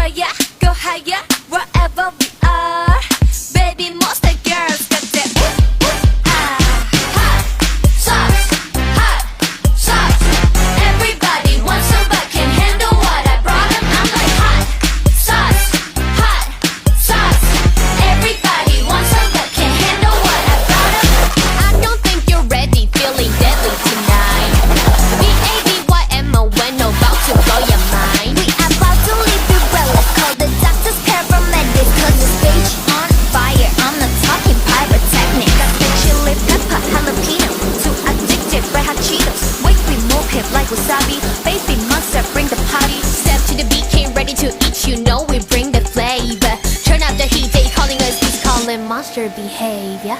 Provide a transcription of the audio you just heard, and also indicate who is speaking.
Speaker 1: fire, go higher, wherever we are. Baby, monster girls got that ooh, ooh, ah. Hot sauce, hot sauce. Everybody wants some but can't handle what I brought 'em. I'm like hot sauce, hot sauce. Everybody wants some but can't handle what I brought 'em. I don't think you're ready, feeling deadly tonight. B-A-B-Y-M-O-N, about to blow your mind.
Speaker 2: We about to leave the relic. Call the doctors, paramedics. Cause the stage on fire. I'm not talking pyrotechnic. Got the chili pepper, jalapeno. Too addicted, red hot Cheetos. Wait, we move hip like wasabi. Baby monster, bring the party.
Speaker 1: Step to the beat, came ready to eat. You know we bring the flavor. Turn up the heat, they calling us beast, calling monster behavior.